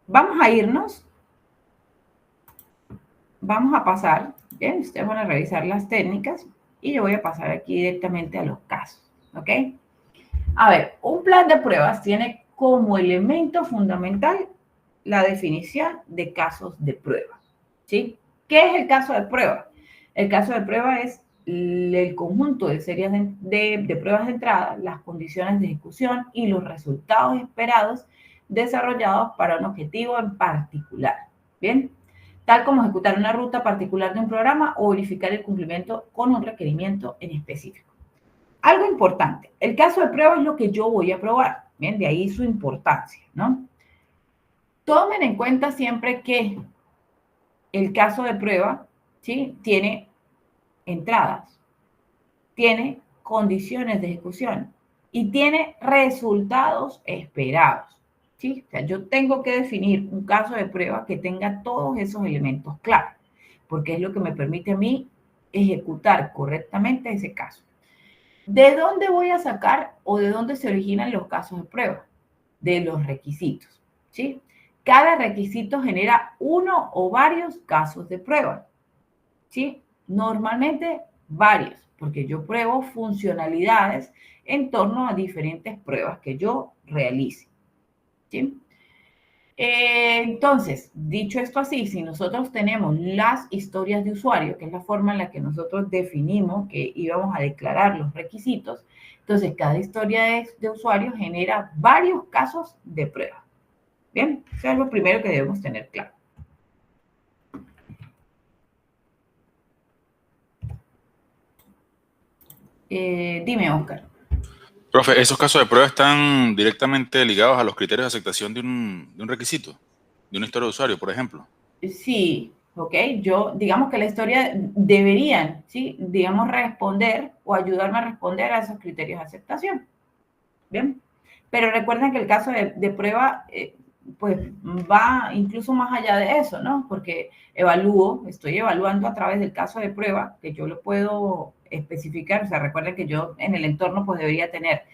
Vamos a irnos. Vamos a pasar, bien, ustedes van a revisar las técnicas y yo voy a pasar aquí directamente a los casos, ¿ok? A ver, un plan de pruebas tiene como elemento fundamental la definición de casos de prueba, ¿sí? ¿Qué es el caso de prueba? El caso de prueba es el conjunto de series de pruebas de entrada, las condiciones de ejecución y los resultados esperados desarrollados para un objetivo en particular, ¿bien? Tal como ejecutar una ruta particular de un programa o verificar el cumplimiento con un requerimiento en específico. Algo importante, el caso de prueba es lo que yo voy a probar, ¿bien? De ahí su importancia, ¿no? Tomen en cuenta siempre que el caso de prueba, ¿sí? Tiene entradas, tiene condiciones de ejecución y tiene resultados esperados, ¿sí? O sea, yo tengo que definir un caso de prueba que tenga todos esos elementos claros, porque es lo que me permite a mí ejecutar correctamente ese caso. ¿De dónde voy a sacar o de dónde se originan los casos de prueba? De los requisitos, ¿sí? Cada requisito genera uno o varios casos de prueba, ¿sí? Normalmente varios, porque yo pruebo funcionalidades en torno a diferentes pruebas que yo realice, ¿sí? Entonces, dicho esto así, si nosotros tenemos las historias de usuario, que es la forma en la que nosotros definimos que íbamos a declarar los requisitos, entonces cada historia de usuario genera varios casos de prueba. Bien, eso es lo primero que debemos tener claro. Dime, Oscar. Profe, ¿esos casos de prueba están directamente ligados a los criterios de aceptación de un requisito, de una historia de usuario, por ejemplo? Sí, ok, yo, digamos que la historia deberían, ¿sí? Digamos, responder o ayudarme a responder a esos criterios de aceptación. Bien, pero recuerden que el caso de prueba, pues va incluso más allá de eso, ¿no? Porque estoy evaluando a través del caso de prueba, que yo lo puedo especificar, o sea, recuerden que yo en el entorno pues debería tener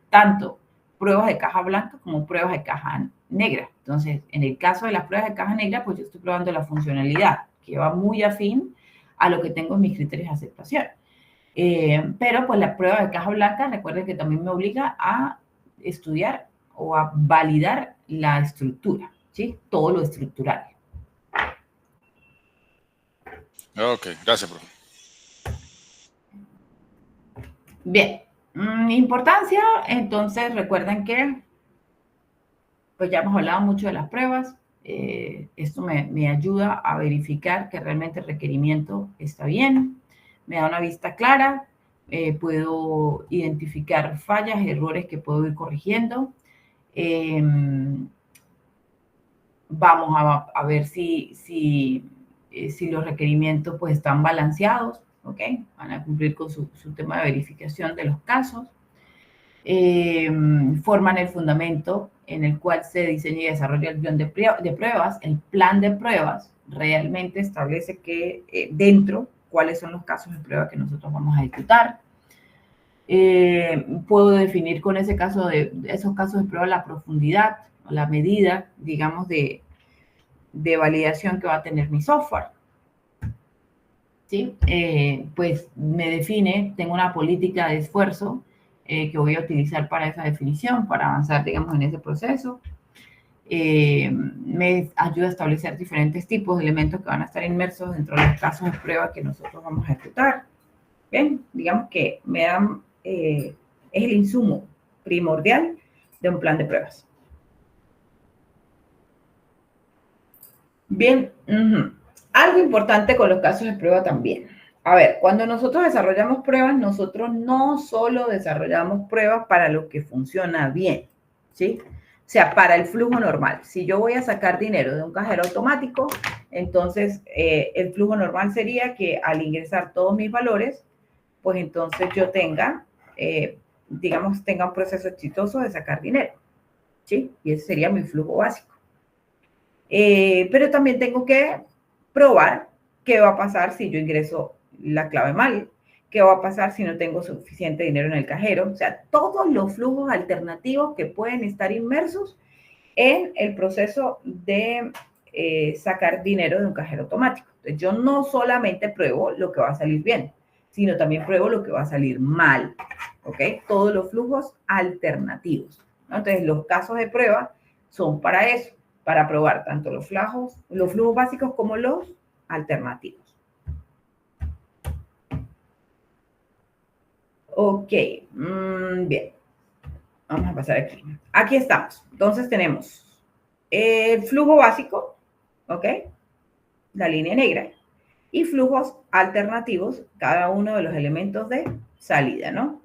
tanto pruebas de caja blanca como pruebas de caja negra. Entonces, en el caso de las pruebas de caja negra, pues yo estoy probando la funcionalidad, que va muy afín a lo que tengo en mis criterios de aceptación. Pero pues la prueba de caja blanca, recuerden que también me obliga a estudiar o a validar la estructura, ¿sí? Todo lo estructural. Ok, gracias, profe. Bien, importancia, entonces recuerden que pues ya hemos hablado mucho de las pruebas. Esto me ayuda a verificar que realmente el requerimiento está bien, me da una vista clara, puedo identificar fallas, errores que puedo ir corrigiendo. Vamos a ver si los requerimientos pues están balanceados, ¿ok? Van a cumplir con su tema de verificación de los casos. Forman el fundamento en el cual se diseña y desarrolla el plan de pruebas. El plan de pruebas realmente establece que dentro cuáles son los casos de prueba que nosotros vamos a ejecutar. Puedo definir con esos casos de prueba la profundidad, la medida, digamos, de validación que va a tener mi software. ¿Sí? Pues me define, tengo una política de esfuerzo que voy a utilizar para esa definición, para avanzar, digamos, en ese proceso. Me ayuda a establecer diferentes tipos de elementos que van a estar inmersos dentro de los casos de prueba que nosotros vamos a ejecutar. Bien, digamos que me dan, es el insumo primordial de un plan de pruebas. Bien, algo importante con los casos de prueba también. A ver, cuando nosotros desarrollamos pruebas, nosotros no solo desarrollamos pruebas para lo que funciona bien, ¿sí? O sea, para el flujo normal. Si yo voy a sacar dinero de un cajero automático, entonces el flujo normal sería que al ingresar todos mis valores, pues entonces yo tenga, digamos, tenga un proceso exitoso de sacar dinero, ¿sí? Y ese sería mi flujo básico. Pero también tengo que probar qué va a pasar si yo ingreso la clave mal, qué va a pasar si no tengo suficiente dinero en el cajero. O sea, todos los flujos alternativos que pueden estar inmersos en el proceso de sacar dinero de un cajero automático. Entonces, yo no solamente pruebo lo que va a salir bien, sino también pruebo lo que va a salir mal, ¿ok? Todos los flujos alternativos, ¿no? Entonces, los casos de prueba son para eso, para probar tanto los flujos básicos como los alternativos. Ok, bien. Vamos a pasar aquí. Aquí estamos. Entonces tenemos el flujo básico, ¿ok? La línea negra. Y flujos alternativos, cada uno de los elementos de salida, ¿no?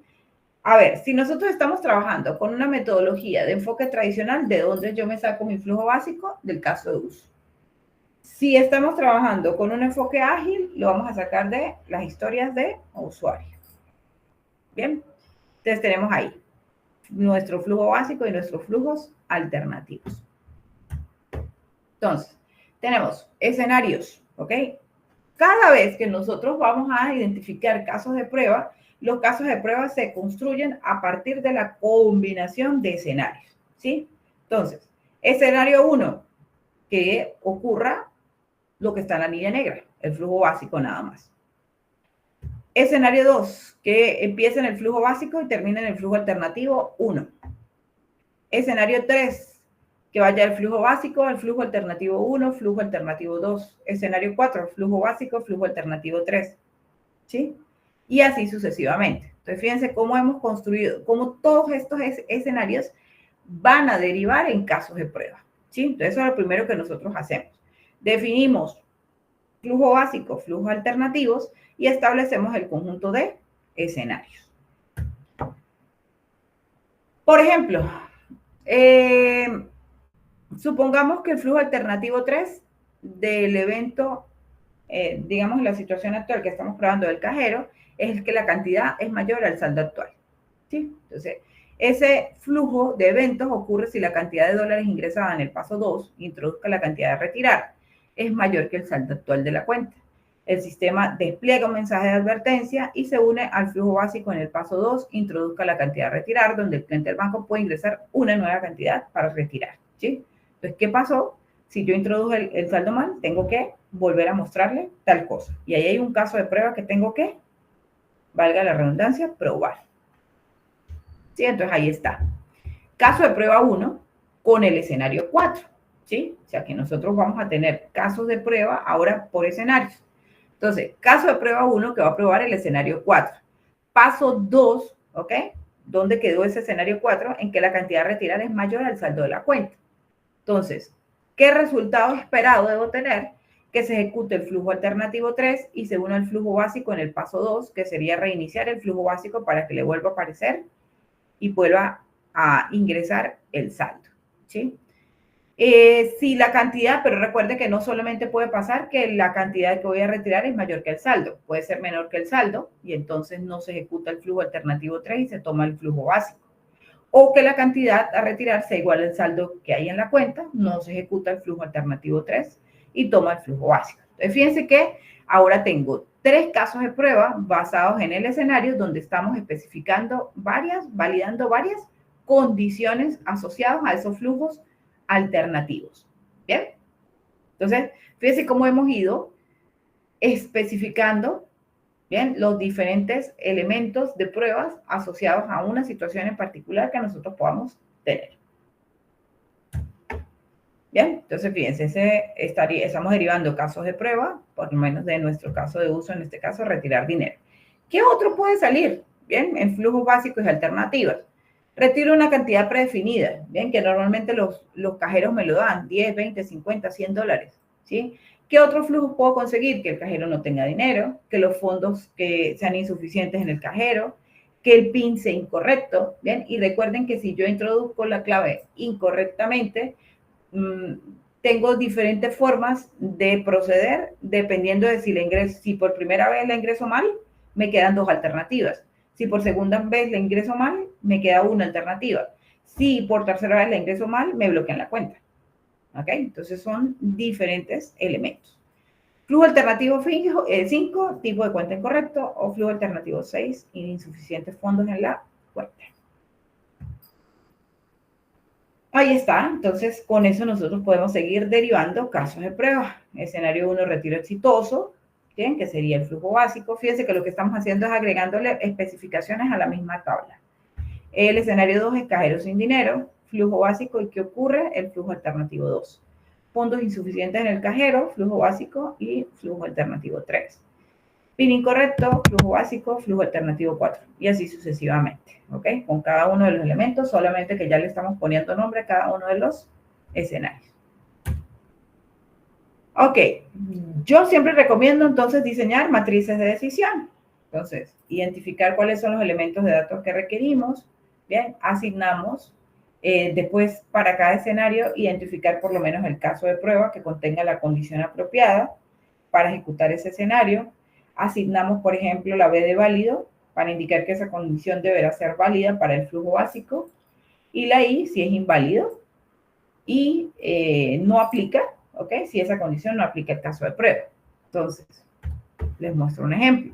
A ver, si nosotros estamos trabajando con una metodología de enfoque tradicional, ¿de dónde yo me saco mi flujo básico? Del caso de uso. Si estamos trabajando con un enfoque ágil, lo vamos a sacar de las historias de usuario. Bien, entonces tenemos ahí nuestro flujo básico y nuestros flujos alternativos. Entonces, tenemos escenarios, ¿ok? Cada vez que nosotros vamos a identificar casos de prueba, los casos de prueba se construyen a partir de la combinación de escenarios, ¿sí? Entonces, escenario 1, que ocurra lo que está en la línea negra, el flujo básico nada más. Escenario 2, que empiece en el flujo básico y termine en el flujo alternativo 1. Escenario 3, que vaya del flujo básico al flujo alternativo 1, flujo alternativo 2. Escenario 4, flujo básico, flujo alternativo 3. ¿Sí? Y así sucesivamente. Entonces, fíjense cómo hemos construido, cómo todos estos escenarios van a derivar en casos de prueba. ¿Sí? Entonces, eso es lo primero que nosotros hacemos. Definimos flujo básico, flujos alternativos y establecemos el conjunto de escenarios. Por ejemplo, supongamos que el flujo alternativo 3 del evento, digamos, la situación actual que estamos probando del cajero, es que la cantidad es mayor al saldo actual. ¿Sí? Entonces, ese flujo de eventos ocurre si la cantidad de dólares ingresada en el paso 2, introduzca la cantidad de retirar, es mayor que el saldo actual de la cuenta. El sistema despliega un mensaje de advertencia y se une al flujo básico en el paso 2, introduzca la cantidad de retirar, donde el cliente del banco puede ingresar una nueva cantidad para retirar. ¿Sí? Entonces, ¿qué pasó? Si yo introduje el saldo mal, tengo que volver a mostrarle tal cosa. Y ahí hay un caso de prueba que tengo que, valga la redundancia, probar. ¿Sí? Entonces, ahí está. Caso de prueba 1 con el escenario 4. ¿Sí? O sea que nosotros vamos a tener casos de prueba ahora por escenarios. Entonces, caso de prueba 1 que va a probar el escenario 4. Paso 2, ¿ok? ¿Dónde quedó ese escenario 4? En que la cantidad a retirar es mayor al saldo de la cuenta. Entonces, ¿qué resultado esperado debo tener? Que se ejecute el flujo alternativo 3 y se una el flujo básico en el paso 2, que sería reiniciar el flujo básico para que le vuelva a aparecer y vuelva a ingresar el saldo, ¿sí? Si la cantidad, pero recuerde que no solamente puede pasar que la cantidad que voy a retirar es mayor que el saldo, puede ser menor que el saldo y entonces no se ejecuta el flujo alternativo 3 y se toma el flujo básico. O que la cantidad a retirar sea igual al saldo que hay en la cuenta, no se ejecuta el flujo alternativo 3 y toma el flujo básico. Entonces, fíjense que ahora tengo 3 casos de prueba basados en el escenario donde estamos especificando validando varias condiciones asociadas a esos flujos alternativos. ¿Bien? Entonces, fíjense cómo hemos ido especificando, ¿bien?, los diferentes elementos de pruebas asociados a una situación en particular que nosotros podamos tener. Bien, entonces fíjense, estamos derivando casos de prueba, por lo menos de nuestro caso de uso, en este caso, retirar dinero. ¿Qué otro puede salir? Bien, en flujos básicos y alternativas. Retiro una cantidad predefinida, bien, que normalmente los cajeros me lo dan, 10, 20, 50, 100 dólares, ¿sí? ¿Qué otros flujos puedo conseguir? Que el cajero no tenga dinero, que los fondos que sean insuficientes en el cajero, que el PIN sea incorrecto, ¿bien? Y recuerden que si yo introduzco la clave incorrectamente, tengo diferentes formas de proceder dependiendo de si por primera vez la ingreso mal, me quedan 2 alternativas. Si por segunda vez la ingreso mal, me queda una alternativa. Si por tercera vez la ingreso mal, me bloquean la cuenta. ¿Ok? Entonces son diferentes elementos. Flujo alternativo 5, tipo de cuenta incorrecto, o flujo alternativo 6, insuficientes fondos en la cuenta. Ahí está, entonces con eso nosotros podemos seguir derivando casos de prueba. Escenario 1, retiro exitoso, ¿bien? Que sería el flujo básico. Fíjense que lo que estamos haciendo es agregándole especificaciones a la misma tabla. El escenario 2 es cajero sin dinero, flujo básico. ¿Y qué ocurre? El flujo alternativo 2. Fondos insuficientes en el cajero, flujo básico y flujo alternativo 3. PIN incorrecto, flujo básico, flujo alternativo 4. Y así sucesivamente, ¿ok? Con cada uno de los elementos, solamente que ya le estamos poniendo nombre a cada uno de los escenarios. Ok, yo siempre recomiendo entonces diseñar matrices de decisión. Entonces, identificar cuáles son los elementos de datos que requerimos. Bien, asignamos. Después, para cada escenario, identificar por lo menos el caso de prueba que contenga la condición apropiada para ejecutar ese escenario. Asignamos, por ejemplo, la B de válido para indicar que esa condición deberá ser válida para el flujo básico. Y la I si es inválido y no aplica, ¿ok? Si esa condición no aplica el caso de prueba. Entonces, les muestro un ejemplo.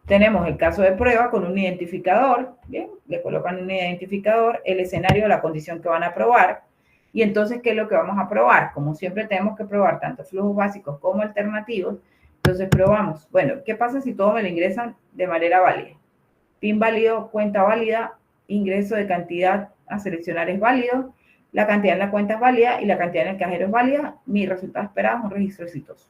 Tenemos el caso de prueba con un identificador, ¿bien? Le colocan un identificador, el escenario, la condición que van a probar. Y entonces, ¿qué es lo que vamos a probar? Como siempre tenemos que probar tanto flujos básicos como alternativos, entonces probamos. Bueno, ¿qué pasa si todo me lo ingresan de manera válida? PIN válido, cuenta válida, ingreso de cantidad a seleccionar es válido, la cantidad en la cuenta es válida y la cantidad en el cajero es válida, mi resultado esperado es un registro exitoso.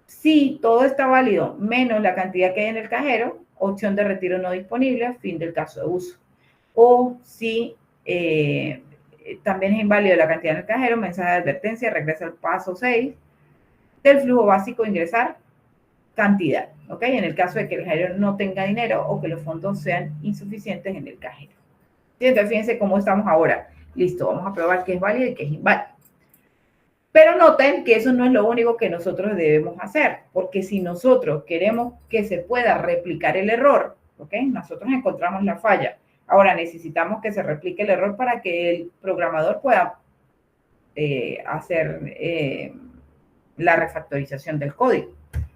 Si todo está válido menos la cantidad que hay en el cajero, opción de retiro no disponible, fin del caso de uso. O si también es inválido la cantidad en el cajero, mensaje de advertencia, regresa al paso 6 del flujo básico, ingresar cantidad, ¿ok? En el caso de que el cajero no tenga dinero o que los fondos sean insuficientes en el cajero. ¿Sí? Entonces, fíjense cómo estamos ahora. Listo, vamos a probar qué es válido y qué es inválido. Pero noten que eso no es lo único que nosotros debemos hacer, porque si nosotros queremos que se pueda replicar el error, ¿ok? Nosotros encontramos la falla. Ahora necesitamos que se replique el error para que el programador pueda hacer la refactorización del código.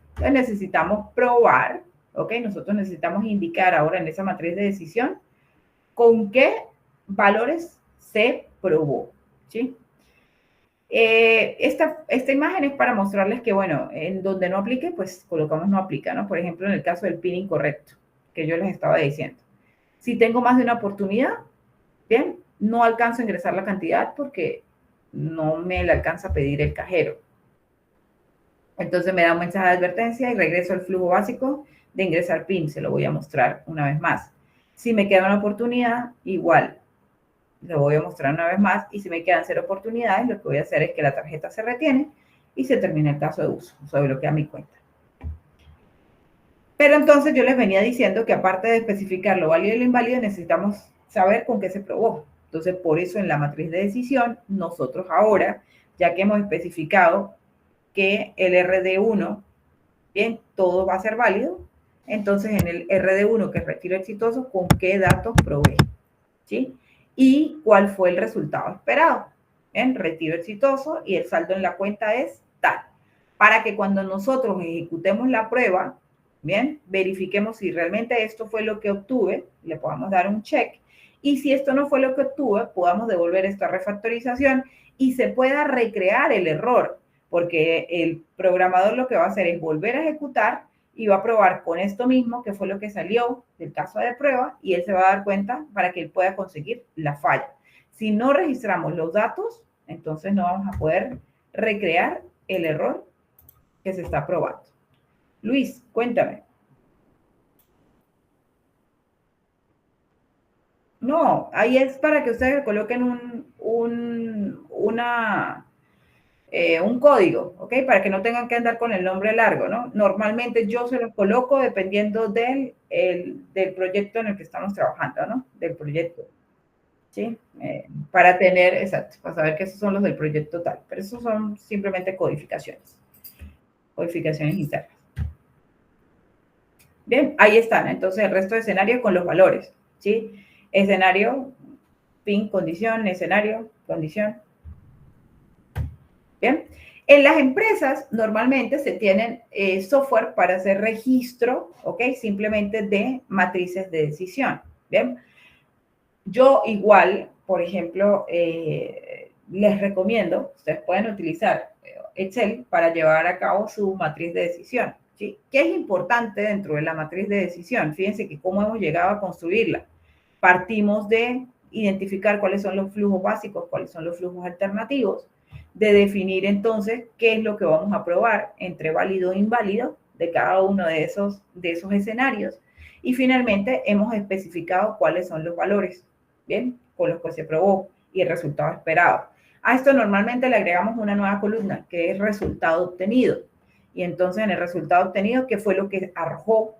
Entonces necesitamos probar, ¿ok? Nosotros necesitamos indicar ahora en esa matriz de decisión con qué valores se probó, ¿sí? Esta imagen es para mostrarles que, bueno, en donde no aplique, pues colocamos no aplica, ¿no? Por ejemplo, en el caso del PIN incorrecto, que yo les estaba diciendo. Si tengo más de una oportunidad, bien, no alcanzo a ingresar la cantidad porque no me la alcanza a pedir el cajero. Entonces me da un mensaje de advertencia y regreso al flujo básico de ingresar PIN. Se lo voy a mostrar una vez más. Si me queda una oportunidad, igual. Lo voy a mostrar una vez más y si me quedan 0 oportunidades, lo que voy a hacer es que la tarjeta se retiene y se termina el caso de uso, se bloquea mi cuenta. Pero entonces yo les venía diciendo que aparte de especificar lo válido y lo inválido, necesitamos saber con qué se probó. Entonces, por eso en la matriz de decisión, nosotros ahora, ya que hemos especificado que el RD1, bien, todo va a ser válido, entonces en el RD1, que es retiro exitoso, ¿con qué datos probé? ¿Sí? Y cuál fue el resultado esperado. En retiro exitoso y el saldo en la cuenta es tal. Para que cuando nosotros ejecutemos la prueba, bien, verifiquemos si realmente esto fue lo que obtuve, le podamos dar un check. Y si esto no fue lo que obtuve, podamos devolver esto a refactorización y se pueda recrear el error, porque el programador lo que va a hacer es volver a ejecutar y va a probar con esto mismo, que fue lo que salió del caso de prueba, y él se va a dar cuenta para que él pueda conseguir la falla. Si no registramos los datos, entonces no vamos a poder recrear el error que se está probando. Luis, cuéntame. No, ahí es para que ustedes coloquen un código, ¿ok? Para que no tengan que andar con el nombre largo, ¿no? Normalmente yo se los coloco dependiendo del proyecto en el que estamos trabajando, ¿no? Del proyecto, ¿sí? Para tener, exacto, para saber que esos son los del proyecto tal. Pero esos son simplemente codificaciones internas. Bien, ahí están. Entonces, el resto de escenarios con los valores, ¿sí? Escenario, PIN, condición, escenario, condición. Bien, en las empresas normalmente se tienen software para hacer registro, ¿ok? Simplemente de matrices de decisión, ¿bien? Yo igual, por ejemplo, les recomiendo, ustedes pueden utilizar Excel para llevar a cabo su matriz de decisión. ¿Sí? ¿Qué es importante dentro de la matriz de decisión? Fíjense que cómo hemos llegado a construirla. Partimos de identificar cuáles son los flujos básicos, cuáles son los flujos alternativos, de definir entonces qué es lo que vamos a probar entre válido e inválido de cada uno de esos escenarios. Y finalmente hemos especificado cuáles son los valores, ¿bien? Con los que se probó y el resultado esperado. A esto normalmente le agregamos una nueva columna, que es resultado obtenido. Y entonces en el resultado obtenido, ¿qué fue lo que arrojó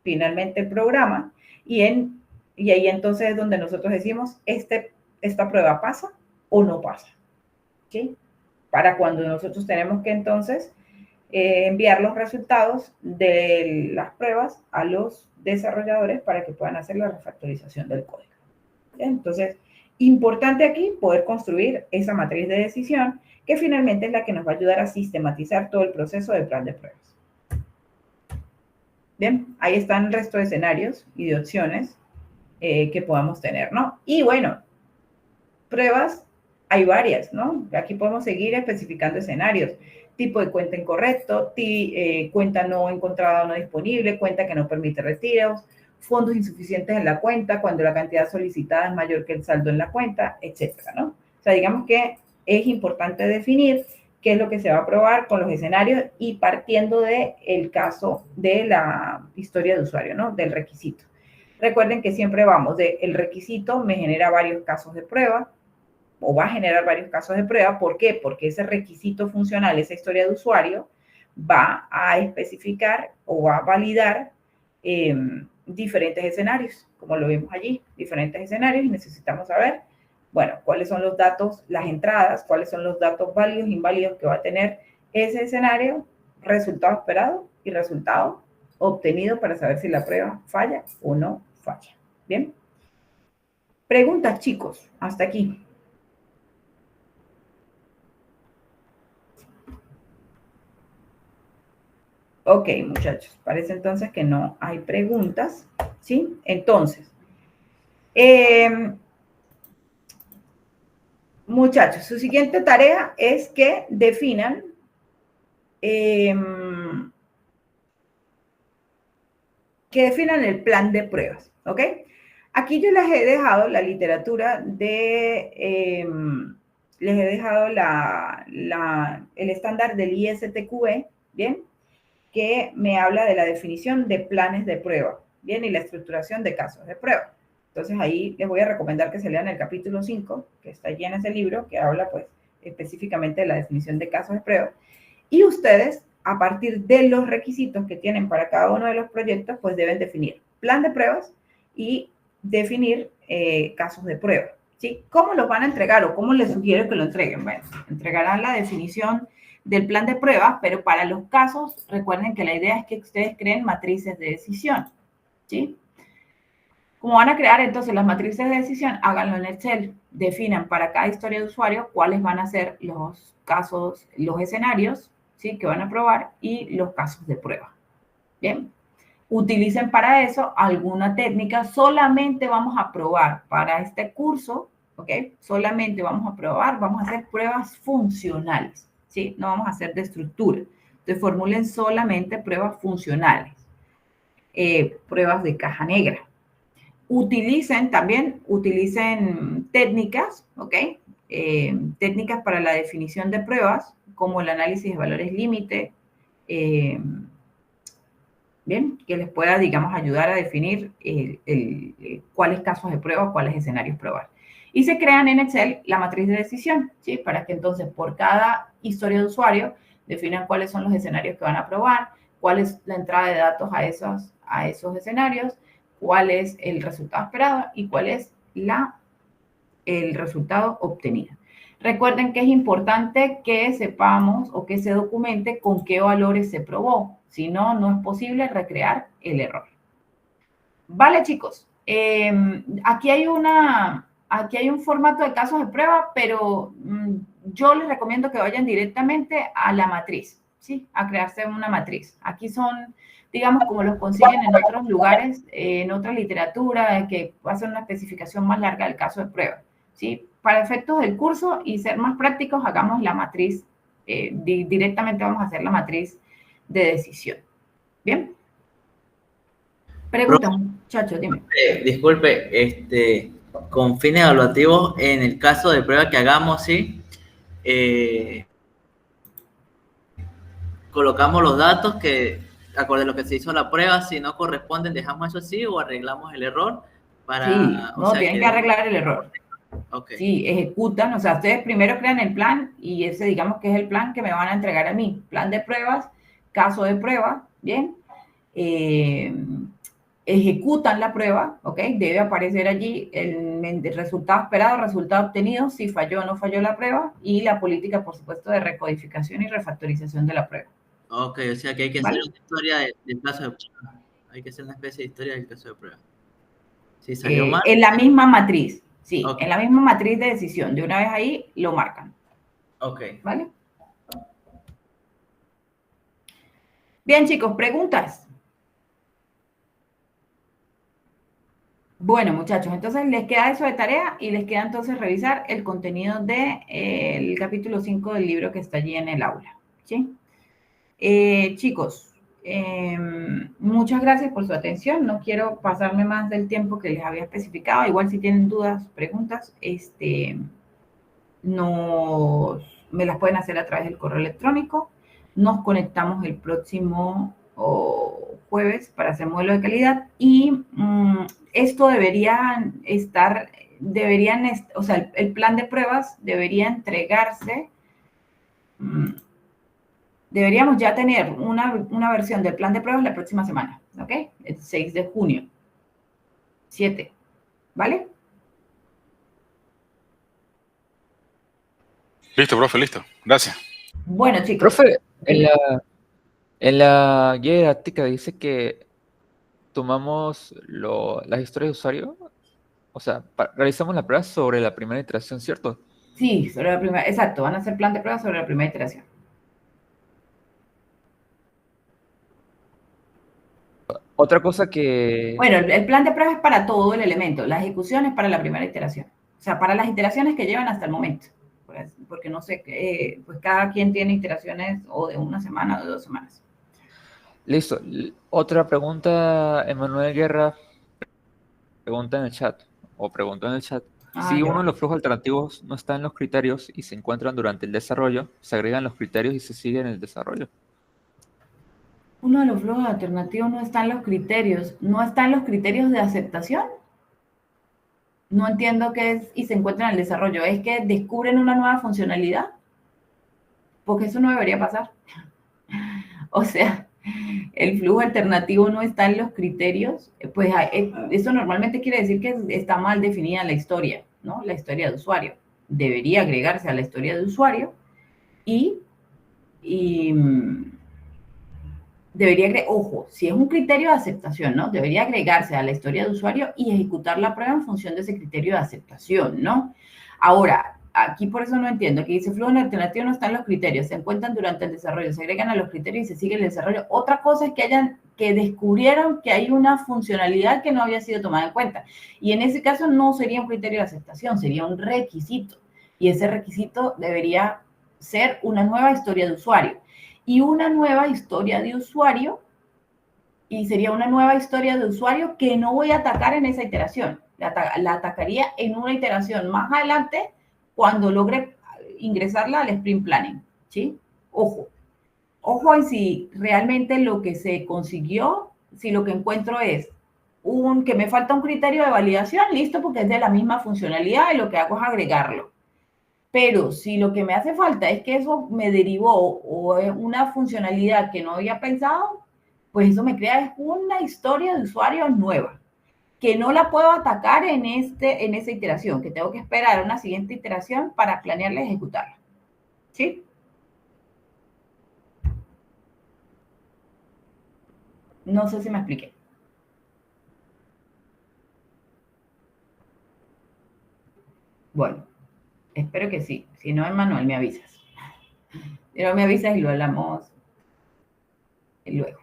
finalmente el programa? Y ahí entonces es donde nosotros decimos, esta prueba pasa o no pasa. ¿Sí? Para cuando nosotros tenemos que entonces enviar los resultados de las pruebas a los desarrolladores para que puedan hacer la refactorización del código. Entonces, importante aquí poder construir esa matriz de decisión que finalmente es la que nos va a ayudar a sistematizar todo el proceso del plan de pruebas. Bien, ahí están el resto de escenarios y de opciones que podamos tener, ¿no? Y bueno, pruebas hay varias, ¿no? Aquí podemos seguir especificando escenarios. Tipo de cuenta incorrecto, cuenta no encontrada o no disponible, cuenta que no permite retiros, fondos insuficientes en la cuenta cuando la cantidad solicitada es mayor que el saldo en la cuenta, etcétera, ¿no? O sea, digamos que es importante definir qué es lo que se va a probar con los escenarios y partiendo del caso de la historia de usuario, ¿no? Del requisito. Recuerden que siempre vamos de el requisito me genera varios casos de prueba, o va a generar varios casos de prueba. ¿Por qué? Porque ese requisito funcional, esa historia de usuario, va a especificar o va a validar diferentes escenarios, como lo vimos allí, diferentes escenarios y necesitamos saber, bueno, cuáles son los datos, las entradas, cuáles son los datos válidos, inválidos que va a tener ese escenario, resultado esperado y resultado obtenido para saber si la prueba falla o no falla. ¿Bien? Preguntas, chicos, hasta aquí. Ok, muchachos, parece entonces que no hay preguntas, ¿sí? Entonces, muchachos, su siguiente tarea es que definan el plan de pruebas, ¿ok? Aquí yo les he dejado la literatura de, les he dejado el estándar del ISTQB, ¿bien? Que me habla de la definición de planes de prueba, ¿bien? Y la estructuración de casos de prueba. Entonces ahí les voy a recomendar que se lean el capítulo 5, que está allí en ese libro, que habla pues específicamente de la definición de casos de prueba. Y ustedes, a partir de los requisitos que tienen para cada uno de los proyectos, pues deben definir plan de pruebas y definir casos de prueba, ¿sí? ¿Cómo los van a entregar o cómo les sugiero que lo entreguen? Bueno, entregarán la definición del plan de pruebas, pero para los casos, recuerden que la idea es que ustedes creen matrices de decisión, ¿sí? Como van a crear entonces las matrices de decisión, háganlo en Excel. Definan para cada historia de usuario cuáles van a ser los casos, los escenarios, ¿sí? Que van a probar y los casos de prueba. Bien. Utilicen para eso alguna técnica. Solamente vamos a probar para este curso, ¿ok? Solamente vamos a probar, vamos a hacer pruebas funcionales, ¿sí? No vamos a hacer de estructura. Entonces, formulen solamente pruebas funcionales. Pruebas de caja negra. Utilicen técnicas, ¿ok? Técnicas para la definición de pruebas, como el análisis de valores límite, bien, que les pueda, digamos, ayudar a definir cuáles casos de prueba, cuáles escenarios probar. Y se crean en Excel la matriz de decisión, ¿sí? Para que entonces por cada historia de usuario definan cuáles son los escenarios que van a probar, cuál es la entrada de datos a esos escenarios, cuál es el resultado esperado y cuál es el resultado obtenido. Recuerden que es importante que sepamos o que se documente con qué valores se probó. Si no, no es posible recrear el error. Vale, chicos. Aquí hay un formato de casos de prueba, pero yo les recomiendo que vayan directamente a la matriz, ¿sí? A crearse una matriz. Aquí digamos, como los consiguen en otros lugares, en otra literatura, que va a ser una especificación más larga del caso de prueba, ¿sí? Para efectos del curso y ser más prácticos, hagamos la matriz, directamente vamos a hacer la matriz de decisión. ¿Bien? Preguntas, muchachos, dime. Disculpe, con fines evaluativos, en el caso de prueba que hagamos, ¿sí? Colocamos los datos que, acorde a lo que se hizo la prueba, si no corresponden, dejamos eso así o arreglamos el error para, Sí, no, o sea, tienen que arreglar el error. Okay. Sí, ejecutan, o sea, ustedes primero crean el plan y ese, digamos que es el plan que me van a entregar a mí. Plan de pruebas, caso de prueba, ¿bien? Ejecutan la prueba, ¿ok? Debe aparecer allí el resultado esperado, resultado obtenido, si falló o no falló la prueba y la política, por supuesto, de recodificación y refactorización de la prueba. Ok, o sea que hay que ¿Vale? hacer una historia del caso de prueba. Hay que hacer una especie de historia del caso de prueba. Si salió mal. En la misma matriz, sí, Okay. en la misma matriz de decisión. De una vez ahí lo marcan. Ok. ¿Vale? Bien, chicos, preguntas. Bueno, muchachos, entonces les queda eso de tarea y les queda entonces revisar el contenido del capítulo 5 del libro que está allí en el aula. ¿Sí? Chicos, muchas gracias por su atención. No quiero pasarme más del tiempo que les había especificado. Igual si tienen dudas, preguntas, me las pueden hacer a través del correo electrónico. Nos conectamos el próximo jueves para hacer modelo de calidad y esto o sea, el plan de pruebas debería entregarse. Deberíamos ya tener una versión del plan de pruebas la próxima semana, ¿ok? El 6 de junio. 7, ¿vale? Listo, profe, listo. Gracias. Bueno, chicos. Profe, en la guía didáctica dice que tomamos las historias de usuario, o sea, realizamos la prueba sobre la primera iteración, ¿cierto? Sí, sobre la primera, exacto, van a hacer plan de pruebas sobre la primera iteración. Otra cosa que... Bueno, el plan de pruebas es para todo el elemento, la ejecución es para la primera iteración. O sea, para las iteraciones que llevan hasta el momento. Porque no sé, pues cada quien tiene iteraciones o de una semana o de 2 semanas. Listo. Otra pregunta, Emanuel Guerra pregunta en el chat, o preguntó en el chat. Si uno de los flujos alternativos no está en los criterios y se encuentran durante el desarrollo, se agregan los criterios y se sigue en el desarrollo. Uno de los flujos alternativos no está en los criterios. ¿No está en los criterios de aceptación? No entiendo qué es y se encuentra en el desarrollo. ¿Es que descubren una nueva funcionalidad? Porque eso no debería pasar. O sea, el flujo alternativo no está en los criterios, pues eso normalmente quiere decir que está mal definida la historia, ¿no? La historia de usuario. Debería agregarse a la historia de usuario y debería, ojo, si es un criterio de aceptación, ¿no? Debería agregarse a la historia de usuario y ejecutar la prueba en función de ese criterio de aceptación, ¿no? Ahora, aquí por eso no entiendo, aquí dice flujo alternativo no están los criterios, se encuentran durante el desarrollo, se agregan a los criterios y se sigue el desarrollo. Otra cosa es que descubrieron que hay una funcionalidad que no había sido tomada en cuenta. Y en ese caso no sería un criterio de aceptación, sería un requisito. Y ese requisito debería ser una nueva historia de usuario. Y una nueva historia de usuario, y sería una nueva historia de usuario que no voy a atacar en esa iteración. La atacaría en una iteración más adelante cuando logre ingresarla al sprint planning, ¿sí? Ojo en si realmente lo que se consiguió, si lo que encuentro es que me falta un criterio de validación, listo, porque es de la misma funcionalidad y lo que hago es agregarlo. Pero si lo que me hace falta es que eso me derivó o una funcionalidad que no había pensado, pues eso me crea una historia de usuario nueva, que no la puedo atacar en esa iteración, que tengo que esperar a una siguiente iteración para planearla y ejecutarla. ¿Sí? No sé si me expliqué. Bueno, espero que sí. Si no, Emanuel, me avisas. Si no, me avisas y lo hablamos luego.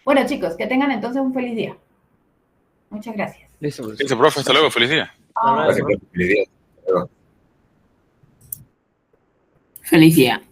Bueno, chicos, que tengan entonces un feliz día. Muchas gracias. Listo, profesor. Listo, profe, hasta luego, feliz día. Ah. Gracias, profe. Feliz día. Hasta luego. Feliz día.